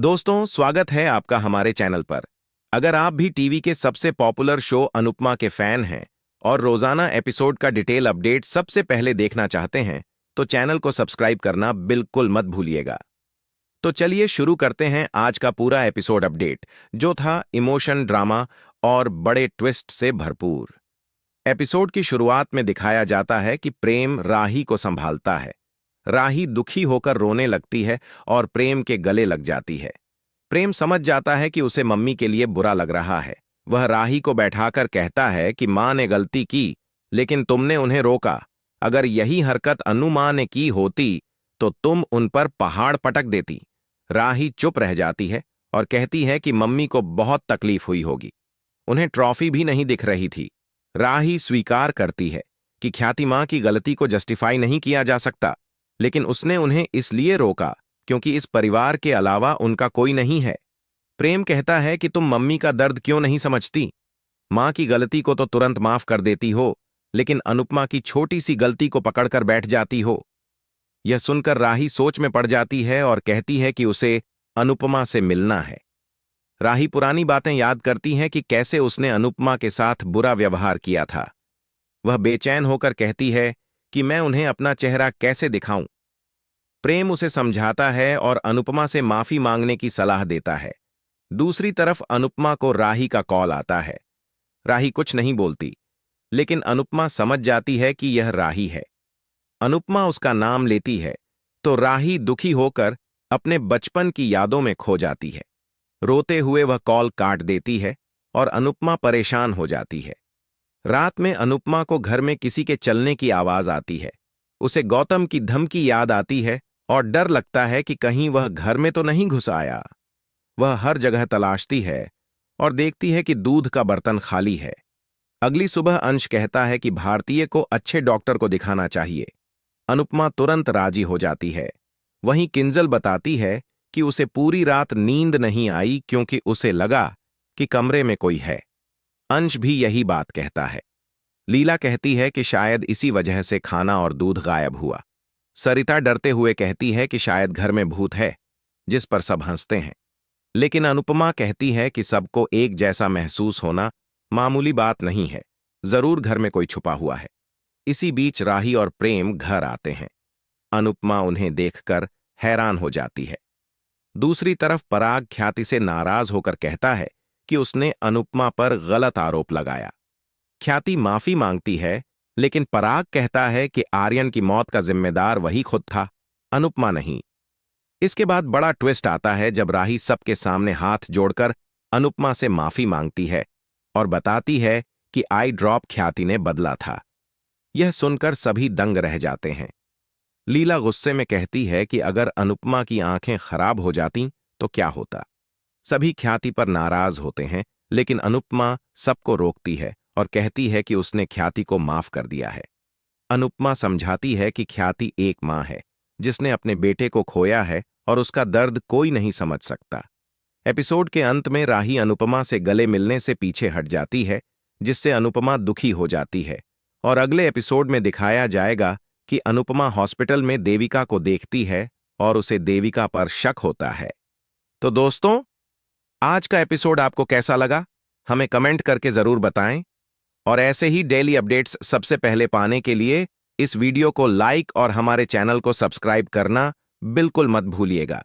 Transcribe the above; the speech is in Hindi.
दोस्तों, स्वागत है आपका हमारे चैनल पर। अगर आप भी टीवी के सबसे पॉपुलर शो अनुपमा के फैन हैं और रोजाना एपिसोड का डिटेल अपडेट सबसे पहले देखना चाहते हैं, तो चैनल को सब्सक्राइब करना बिल्कुल मत भूलिएगा। तो चलिए शुरू करते हैं आज का पूरा एपिसोड अपडेट, जो था इमोशन, ड्रामा और बड़े ट्विस्ट से भरपूर। एपिसोड की शुरुआत में दिखाया जाता है कि प्रेम राही को संभालता है। राही दुखी होकर रोने लगती है और प्रेम के गले लग जाती है। प्रेम समझ जाता है कि उसे मम्मी के लिए बुरा लग रहा है। वह राही को बैठाकर कहता है कि माँ ने गलती की, लेकिन तुमने उन्हें रोका। अगर यही हरकत अनु माँ ने की होती तो तुम उन पर पहाड़ पटक देती। राही चुप रह जाती है और कहती है कि मम्मी को बहुत तकलीफ हुई होगी। उन्हें ट्रॉफी भी नहीं दिख रही थी। राही स्वीकार करती है कि ख्याति माँ की गलती को जस्टिफाई नहीं किया जा सकता, लेकिन उसने उन्हें इसलिए रोका क्योंकि इस परिवार के अलावा उनका कोई नहीं है। प्रेम कहता है कि तुम मम्मी का दर्द क्यों नहीं समझती? माँ की गलती को तो तुरंत माफ कर देती हो, लेकिन अनुपमा की छोटी सी गलती को पकड़कर बैठ जाती हो। यह सुनकर राही सोच में पड़ जाती है और कहती है कि उसे अनुपमा से मिलना है। राही पुरानी बातें याद करती है कि कैसे उसने अनुपमा के साथ बुरा व्यवहार किया था। वह बेचैन होकर कहती है कि मैं उन्हें अपना चेहरा कैसे दिखाऊं। प्रेम उसे समझाता है और अनुपमा से माफी मांगने की सलाह देता है। दूसरी तरफ अनुपमा को राही का कॉल आता है। राही कुछ नहीं बोलती, लेकिन अनुपमा समझ जाती है कि यह राही है। अनुपमा उसका नाम लेती है तो राही दुखी होकर अपने बचपन की यादों में खो जाती है। रोते हुए वह कॉल काट देती है और अनुपमा परेशान हो जाती है। रात में अनुपमा को घर में किसी के चलने की आवाज आती है। उसे गौतम की धमकी याद आती है और डर लगता है कि कहीं वह घर में तो नहीं घुस आया। वह हर जगह तलाशती है और देखती है कि दूध का बर्तन खाली है। अगली सुबह अंश कहता है कि भारतीय को अच्छे डॉक्टर को दिखाना चाहिए। अनुपमा तुरंत राजी हो जाती है। वहीं किंजल बताती है कि उसे पूरी रात नींद नहीं आई क्योंकि उसे लगा कि कमरे में कोई है। अंश भी यही बात कहता है। लीला कहती है कि शायद इसी वजह से खाना और दूध गायब हुआ। सरिता डरते हुए कहती है कि शायद घर में भूत है, जिस पर सब हंसते हैं। लेकिन अनुपमा कहती है कि सबको एक जैसा महसूस होना मामूली बात नहीं है, जरूर घर में कोई छुपा हुआ है। इसी बीच राही और प्रेम घर आते हैं। अनुपमा उन्हें देखकर हैरान हो जाती है। दूसरी तरफ पराग ख्याति से नाराज होकर कहता है कि उसने अनुपमा पर गलत आरोप लगाया। ख्याति माफी मांगती है, लेकिन पराग कहता है कि आर्यन की मौत का जिम्मेदार वही खुद था, अनुपमा नहीं। इसके बाद बड़ा ट्विस्ट आता है जब राही सबके सामने हाथ जोड़कर अनुपमा से माफी मांगती है और बताती है कि आई ड्रॉप ख्याति ने बदला था। यह सुनकर सभी दंग रह जाते हैं। लीला गुस्से में कहती है कि अगर अनुपमा की आंखें खराब हो जातीं तो क्या होता। सभी ख्याति पर नाराज होते हैं, लेकिन अनुपमा सबको रोकती है और कहती है कि उसने ख्याति को माफ कर दिया है। अनुपमा समझाती है कि ख्याति एक माँ है जिसने अपने बेटे को खोया है और उसका दर्द कोई नहीं समझ सकता। एपिसोड के अंत में राही अनुपमा से गले मिलने से पीछे हट जाती है, जिससे अनुपमा दुखी हो जाती है और अगले एपिसोड में दिखाया जाएगा कि अनुपमा हॉस्पिटल में देविका को देखती है और उसे देविका पर शक होता है। तो दोस्तों, आज का एपिसोड आपको कैसा लगा, हमें कमेंट करके जरूर बताएं और ऐसे ही डेली अपडेट्स सबसे पहले पाने के लिए इस वीडियो को लाइक और हमारे चैनल को सब्सक्राइब करना बिल्कुल मत भूलिएगा।